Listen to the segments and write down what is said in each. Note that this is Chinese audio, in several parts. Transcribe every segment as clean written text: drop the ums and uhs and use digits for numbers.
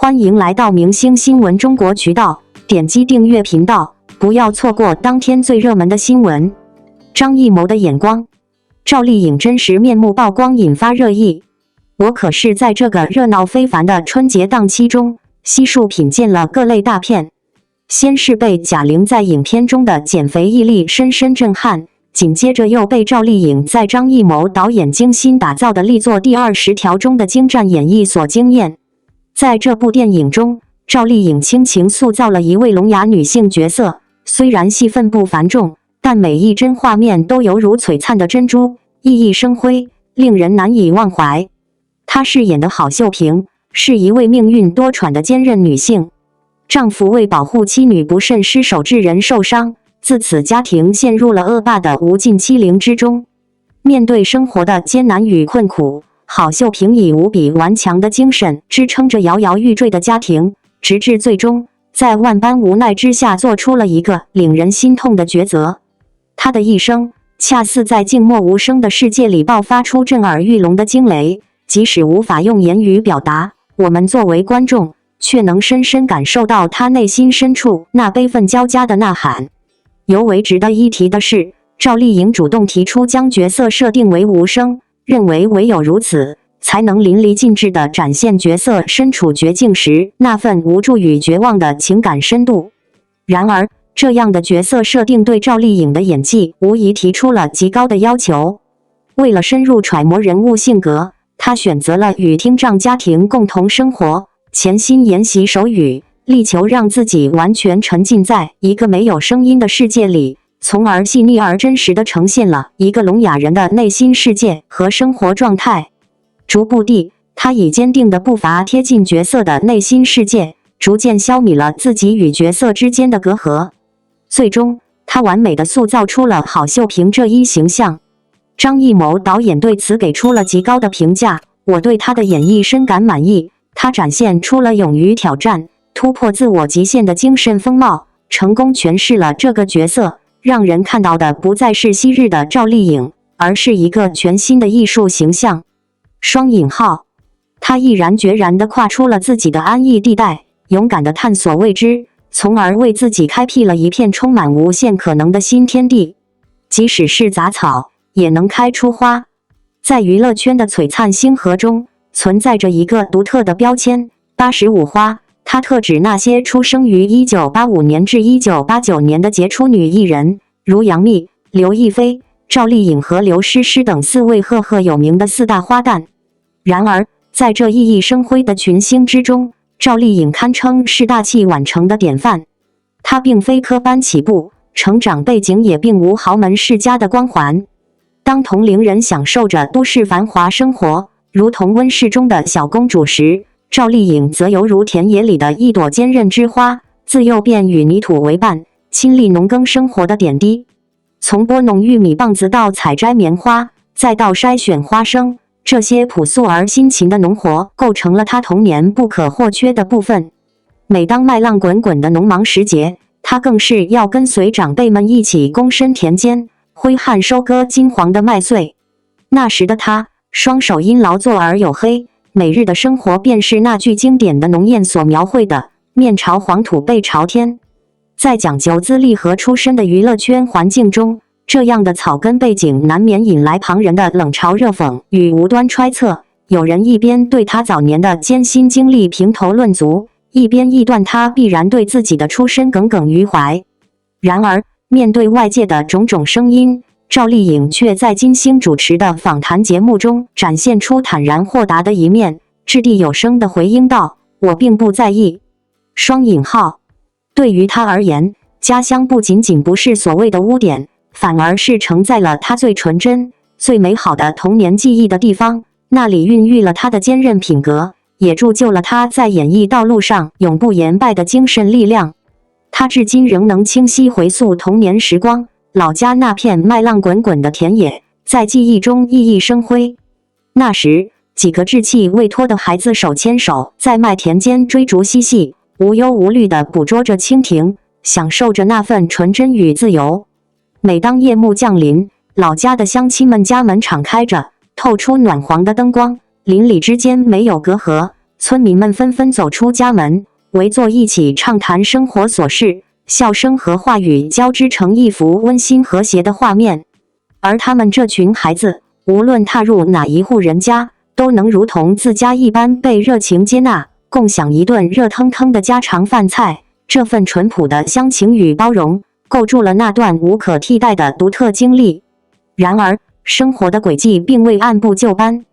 欢迎来到明星新闻中国渠道，点击订阅频道，不要错过当天最热门的新闻。张艺谋的眼光，赵丽颖真实面目曝光引发热议。我可是在这个热闹非凡的春节档期中，悉数品鉴了各类大片。先是被贾玲在影片中的减肥毅力深深震撼，紧接着又被赵丽颖在张艺谋导演精心打造的力作《第20条》中的精湛演绎所惊艳。在这部电影中，赵丽颖倾情塑造了一位聋哑女性角色，虽然戏份不繁重，但每一帧画面都犹如璀璨的珍珠，熠熠生辉，令人难以忘怀。她饰演的郝秀萍是一位命运多舛的坚韧女性，丈夫为保护妻女不慎失手致人受伤，自此家庭陷入了恶霸的无尽欺凌之中。面对生活的艰难与困苦，郝秀萍以无比顽强的精神支撑着摇摇欲坠的家庭，直至最终在万般无奈之下做出了一个令人心痛的抉择。她的一生恰似在静默无声的世界里爆发出震耳欲聋的惊雷，即使无法用言语表达，我们作为观众却能深深感受到她内心深处那悲愤交加的呐喊。尤为值得一提的是，赵丽颖主动提出将角色设定为无声，认为唯有如此，才能淋漓尽致地展现角色身处绝境时那份无助与绝望的情感深度。然而，这样的角色设定对赵丽颖的演技无疑提出了极高的要求。为了深入揣摩人物性格，她选择了与听障家庭共同生活，潜心研习手语，力求让自己完全沉浸在一个没有声音的世界里，从而细腻而真实地呈现了一个聋哑人的内心世界和生活状态。逐步地，他以坚定的步伐贴近角色的内心世界，逐渐消弭了自己与角色之间的隔阂。最终，他完美地塑造出了郝秀萍这一形象。张艺谋导演对此给出了极高的评价，我对他的演绎深感满意。他展现出了勇于挑战、突破自我极限的精神风貌，成功诠释了这个角色，让人看到的不再是昔日的赵丽颖，而是一个全新的艺术形象。双引号，他毅然决然地跨出了自己的安逸地带，勇敢地探索未知，从而为自己开辟了一片充满无限可能的新天地。即使是杂草，也能开出花。在娱乐圈的璀璨星河中，存在着一个独特的标签85花，它特指那些出生于1985年至1989年的杰出女艺人，如杨幂、刘亦菲、赵丽颖和刘诗诗等4位赫赫有名的4大花旦。然而，在这熠熠生辉的群星之中，赵丽颖堪称是大器晚成的典范。她并非科班起步，成长背景也并无豪门世家的光环。当同龄人享受着都市繁华生活，如同温室中的小公主时，赵丽颖则犹如田野里的一朵坚韧之花，自幼便与泥土为伴，亲历农耕生活的点滴。从拨弄玉米棒子到采摘棉花，再到筛选花生，这些朴素而辛勤的农活构成了她童年不可或缺的部分。每当麦浪滚滚的农忙时节，她更是要跟随长辈们一起躬身田间，挥汗收割金黄的麦穗。那时的她，双手因劳作而黝黑，每日的生活便是那句经典的农谚所描绘的“面朝黄土背朝天”。在讲究资历和出身的娱乐圈环境中，这样的草根背景难免引来旁人的冷嘲热讽与无端揣测。有人一边对他早年的艰辛经历评头论足，一边臆断他必然对自己的出身耿耿于怀。然而，面对外界的种种声音，赵丽颖却在金星主持的访谈节目中展现出坦然豁达的一面，掷地有声地回应道：“我并不在意。”双引号，对于他而言，家乡不仅仅不是所谓的污点，反而是承载了他最纯真、最美好的童年记忆的地方。那里孕育了他的坚韧品格，也铸就了他在演艺道路上永不言败的精神力量。他至今仍能清晰回溯童年时光，老家那片麦浪滚滚的田野，在记忆中熠熠生辉。那时，几个稚气未脱的孩子手牵手在麦田间追逐嬉戏，无忧无虑地捕捉着蜻蜓，享受着那份纯真与自由。每当夜幕降临，老家的乡亲们家门敞开着，透出暖黄的灯光，邻里之间没有隔阂，村民们纷纷走出家门，围坐一起畅谈生活琐事，笑声和话语交织成一幅温馨和谐的画面。而他们这群孩子，无论踏入哪一户人家，都能如同自家一般被热情接纳，共享一顿热腾腾的家常饭菜。这份淳朴的乡情与包容，构筑了那段无可替代的独特经历。然而，生活的轨迹并未按部就班。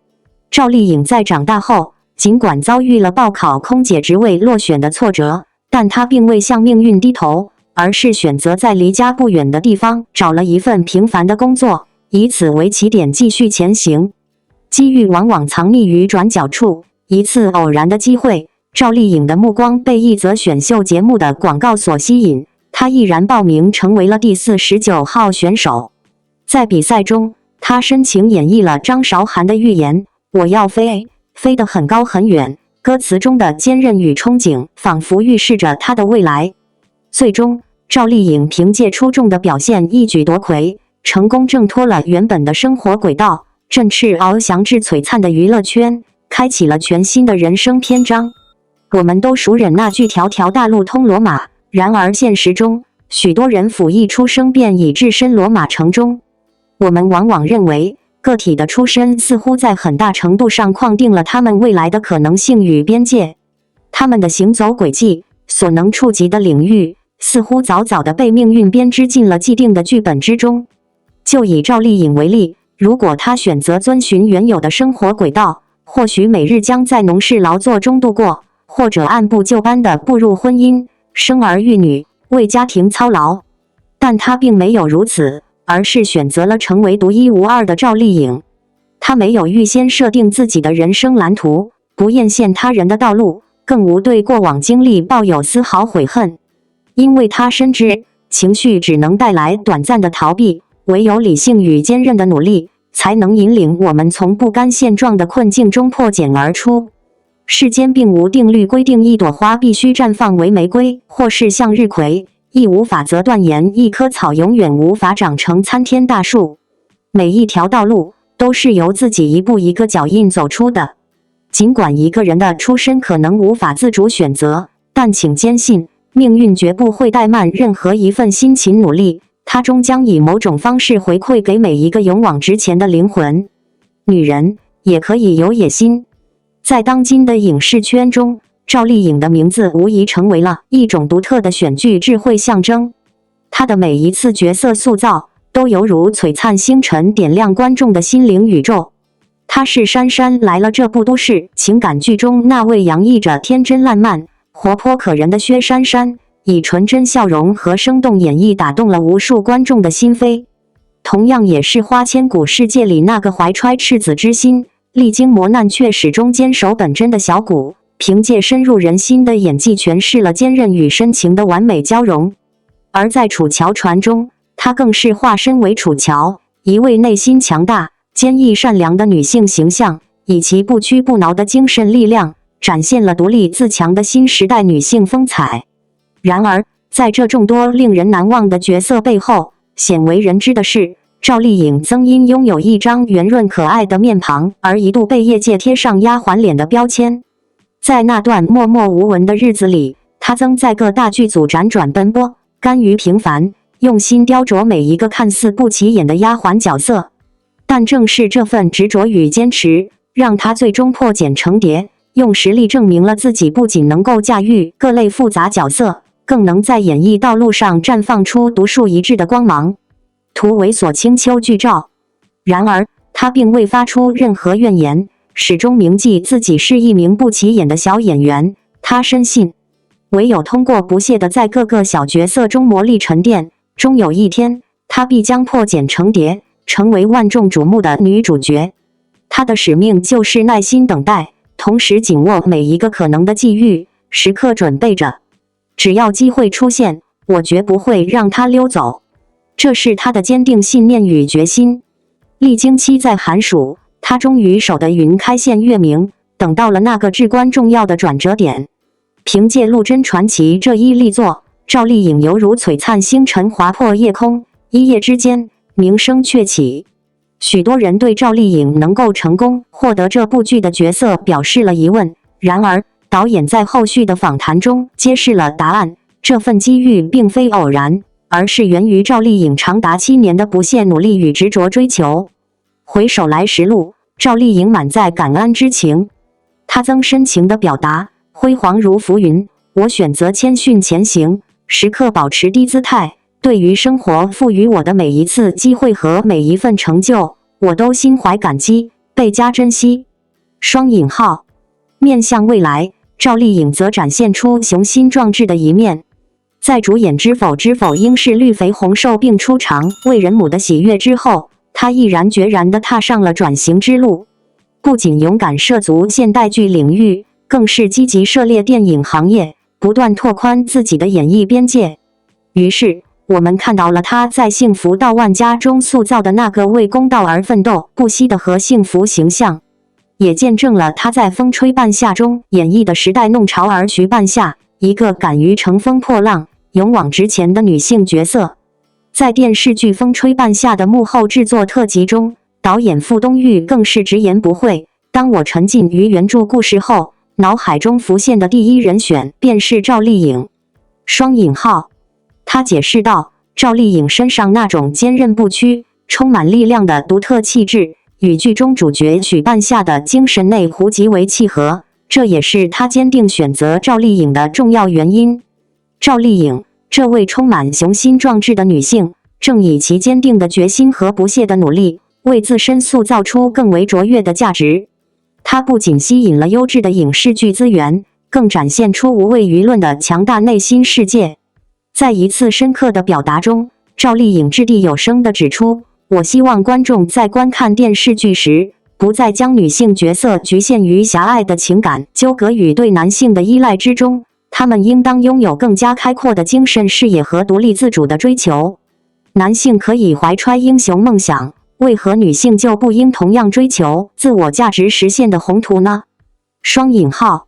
赵丽颖在长大后，尽管遭遇了报考空姐职位落选的挫折，但她并未向命运低头，而是选择在离家不远的地方找了一份平凡的工作，以此为起点继续前行。机遇往往藏匿于转角处，一次偶然的机会，赵丽颖的目光被一则选秀节目的广告所吸引，她毅然报名成为了第49号选手。在比赛中，她深情演绎了张韶涵的预言：“我要飞，飞得很高很远。”歌词中的坚韧与憧憬，仿佛预示着她的未来。最终，赵丽颖凭借出众的表现一举夺魁，成功挣脱了原本的生活轨道，振翅翱翔至璀璨的娱乐圈，开启了全新的人生篇章。我们都熟稔那句条条大路通罗马，然而现实中，许多人甫一出生便已置身罗马城中。我们往往认为，个体的出身似乎在很大程度上框定了他们未来的可能性与边界，他们的行走轨迹所能触及的领域，似乎早早地被命运编织进了既定的剧本之中。就以赵丽颖为例，如果她选择遵循原有的生活轨道，或许每日将在农事劳作中度过，或者按部就班地步入婚姻，生儿育女，为家庭操劳。但她并没有如此，而是选择了成为独一无二的赵丽颖。她没有预先设定自己的人生蓝图，不艳羡他人的道路，更无对过往经历抱有丝毫悔恨。因为她深知，情绪只能带来短暂的逃避，唯有理性与坚韧的努力，才能引领我们从不甘现状的困境中破茧而出。世间并无定律规定一朵花必须绽放为玫瑰，或是向日葵，亦无法则断言一棵草永远无法长成参天大树。每一条道路都是由自己一步一个脚印走出的。尽管一个人的出身可能无法自主选择，但请坚信，命运绝不会怠慢任何一份辛勤努力，它终将以某种方式回馈给每一个勇往直前的灵魂。女人也可以有野心。在当今的影视圈中，赵丽颖的名字无疑成为了一种独特的选剧智慧象征。她的每一次角色塑造，都犹如璀璨星辰点亮观众的心灵宇宙。她是《姗姗来了》这部都市情感剧中那位洋溢着天真烂漫、活泼可人的薛姗姗，以纯真笑容和生动演绎打动了无数观众的心扉。同样也是《花千骨》世界里那个怀揣赤子之心，历经磨难却始终坚守本真的小谷，凭借深入人心的演技诠释了坚韧与深情的完美交融。而在《楚乔传》中，她更是化身为楚乔，一位内心强大、坚毅善良的女性形象，以其不屈不挠的精神力量，展现了独立自强的新时代女性风采。然而，在这众多令人难忘的角色背后，鲜为人知的是，赵丽颖曾因拥有一张圆润可爱的面庞，而一度被业界贴上丫鬟脸的标签。在那段默默无闻的日子里，她曾在各大剧组辗转奔波，甘于平凡，用心雕琢每一个看似不起眼的丫鬟角色。但正是这份执着与坚持，让她最终破茧成蝶，用实力证明了自己不仅能够驾驭各类复杂角色，更能在演艺道路上绽放出独树一帜的光芒。图猥琐清秋剧照。然而，她并未发出任何怨言，始终铭记自己是一名不起眼的小演员。她深信，唯有通过不懈地在各个小角色中磨砺沉淀，终有一天，她必将破茧成蝶，成为万众瞩目的女主角。她的使命就是耐心等待，同时紧握每一个可能的际遇，时刻准备着。只要机会出现，我绝不会让它溜走。这是她的坚定信念与决心。历经7载寒暑，她终于守得云开见月明，等到了那个至关重要的转折点。凭借《陆贞传奇》这一力作，赵丽颖犹如璀璨星辰划破夜空，一夜之间名声鹊起。许多人对赵丽颖能够成功获得这部剧的角色表示了疑问，然而，导演在后续的访谈中揭示了答案，这份机遇并非偶然，而是源于赵丽颖长达7年的不懈努力与执着追求。回首来时路，赵丽颖满载感恩之情，她曾深情地表达：辉煌如浮云，我选择谦逊前行，时刻保持低姿态。对于生活赋予我的每一次机会和每一份成就，我都心怀感激，倍加珍惜。双引号。面向未来，赵丽颖则展现出雄心壮志的一面。在主演《知否知否应是绿肥红瘦并出场为人母的喜悦》之后，她毅然决然地踏上了转型之路，不仅勇敢涉足现代剧领域，更是积极涉猎电影行业，不断拓宽自己的演艺边界。于是，我们看到了她在《幸福到万家》中塑造的那个为公道而奋斗不息的和幸福形象，也见证了她在《风吹半夏》中演绎的时代弄潮儿徐半夏，一个敢于乘风破浪、勇往直前的女性角色。在电视剧《风吹半夏》的幕后制作特辑中，导演傅东育更是直言不讳：当我沉浸于原著故事后，脑海中浮现的第一人选便是赵丽颖。双引号。他解释道，赵丽颖身上那种坚韧不屈、充满力量的独特气质，与剧中主角许半夏的精神内核极为契合，这也是他坚定选择赵丽颖的重要原因。赵丽颖，这位充满雄心壮志的女性，正以其坚定的决心和不懈的努力，为自身塑造出更为卓越的价值。她不仅吸引了优质的影视剧资源，更展现出无畏舆论的强大内心世界。在一次深刻的表达中，赵丽颖掷地有声地指出：我希望观众在观看电视剧时，不再将女性角色局限于狭隘的情感纠葛与对男性的依赖之中，她们应当拥有更加开阔的精神视野和独立自主的追求。男性可以怀揣英雄梦想，为何女性就不应同样追求自我价值实现的宏图呢？双引号。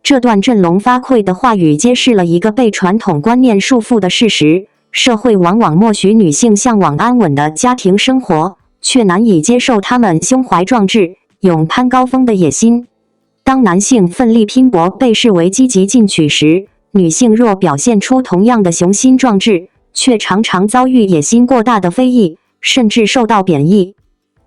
这段振聋发聩的话语揭示了一个被传统观念束缚的事实：社会往往默许女性向往安稳的家庭生活，却难以接受她们胸怀壮志、勇攀高峰的野心。当男性奋力拼搏被视为积极进取时，女性若表现出同样的雄心壮志，却常常遭遇野心过大的非议，甚至受到贬义。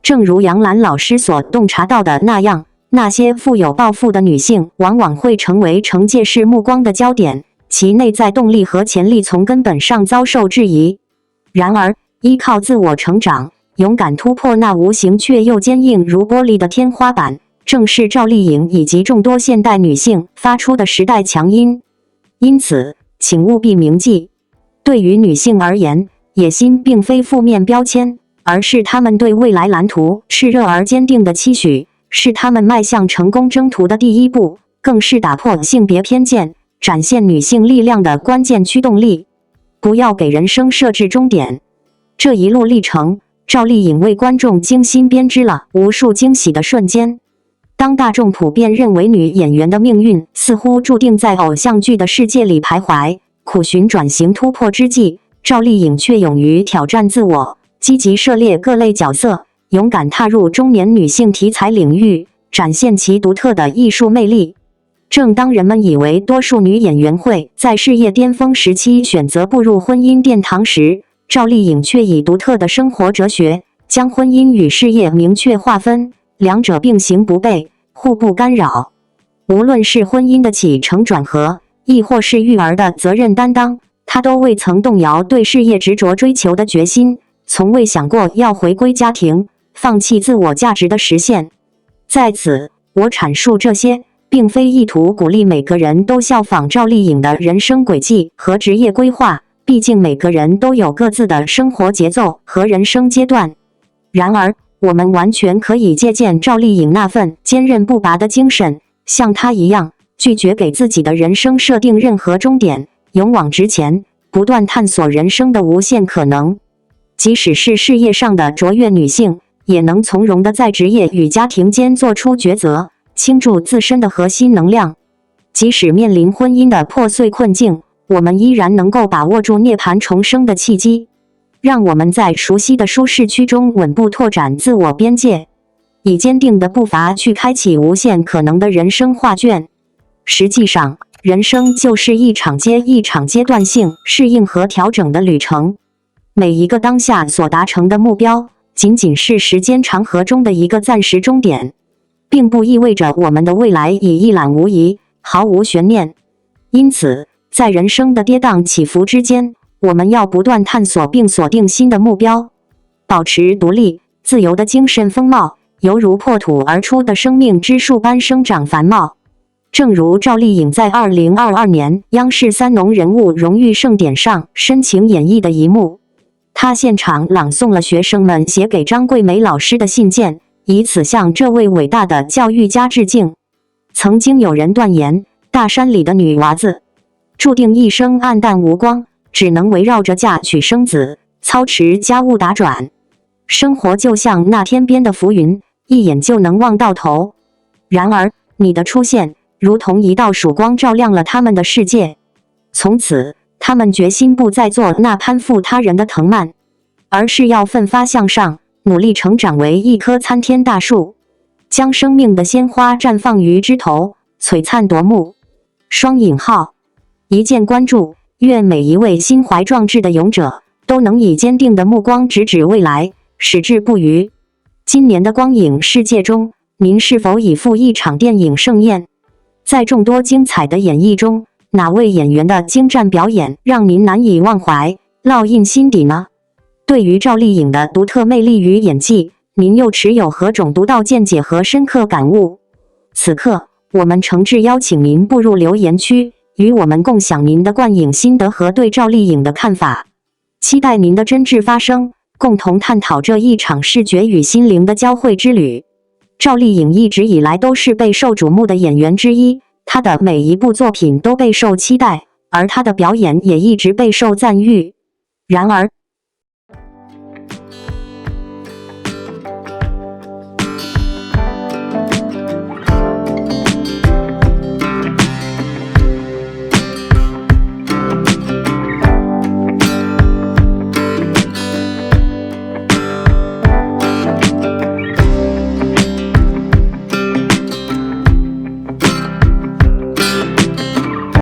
正如杨澜老师所洞察到的那样，那些富有抱负的女性往往会成为惩戒式目光的焦点，其内在动力和潜力从根本上遭受质疑。然而，依靠自我成长，勇敢突破那无形却又坚硬如玻璃的天花板，正是赵丽颖以及众多现代女性发出的时代强音。因此，请务必铭记，对于女性而言，野心并非负面标签，而是她们对未来蓝图炽热而坚定的期许，是她们迈向成功征途的第一步，更是打破性别偏见、展现女性力量的关键驱动力。不要给人生设置终点。这一路历程，赵丽颖为观众精心编织了无数惊喜的瞬间。当大众普遍认为女演员的命运似乎注定在偶像剧的世界里徘徊，苦寻转型突破之际，赵丽颖却勇于挑战自我，积极涉猎各类角色，勇敢踏入中年女性题材领域，展现其独特的艺术魅力。正当人们以为多数女演员会在事业巅峰时期选择步入婚姻殿堂时，赵丽颖却以独特的生活哲学，将婚姻与事业明确划分，两者并行不悖，互不干扰。无论是婚姻的起承转合，亦或是育儿的责任担当，她都未曾动摇对事业执着追求的决心，从未想过要回归家庭，放弃自我价值的实现。在此，我阐述这些，并非意图鼓励每个人都效仿赵丽颖的人生轨迹和职业规划，毕竟每个人都有各自的生活节奏和人生阶段。然而，我们完全可以借鉴赵丽颖那份坚韧不拔的精神，像她一样，拒绝给自己的人生设定任何终点，勇往直前，不断探索人生的无限可能。即使是事业上的卓越女性，也能从容地在职业与家庭间做出抉择，倾注自身的核心能量。即使面临婚姻的破碎困境，我们依然能够把握住涅槃重生的契机。让我们在熟悉的舒适区中稳步拓展自我边界，以坚定的步伐去开启无限可能的人生画卷。实际上，人生就是一场接一场阶段性适应和调整的旅程。每一个当下所达成的目标，仅仅是时间长河中的一个暂时终点，并不意味着我们的未来已一览无遗，毫无悬念。因此，在人生的跌宕起伏之间，我们要不断探索并锁定新的目标，保持独立、自由的精神风貌，犹如破土而出的生命之树般生长繁茂。正如赵丽颖在2022年央视三农人物荣誉盛典上深情演绎的一幕，她现场朗诵了学生们写给张桂梅老师的信件，以此向这位伟大的教育家致敬。曾经有人断言，大山里的女娃子注定一生黯淡无光，只能围绕着嫁娶生子、操持家务打转。生活就像那天边的浮云，一眼就能望到头。然而，你的出现如同一道曙光，照亮了他们的世界。从此，他们决心不再做那攀附他人的藤蔓，而是要奋发向上，努力成长为一棵参天大树，将生命的鲜花绽放于枝头，璀璨夺目。双引号，一键关注。愿每一位心怀壮志的勇者都能以坚定的目光直指未来，矢志不渝。今年的光影世界中，您是否已赴一场电影盛宴？在众多精彩的演绎中，哪位演员的精湛表演让您难以忘怀，烙印心底呢？对于赵丽颖的独特魅力与演技，您又持有何种独到见解和深刻感悟？此刻，我们诚挚邀请您步入留言区，与我们共享您的观影心得和对赵丽颖的看法。期待您的真挚发声，共同探讨这一场视觉与心灵的交汇之旅。赵丽颖一直以来都是备受瞩目的演员之一，她的每一部作品都备受期待，而她的表演也一直备受赞誉。然而，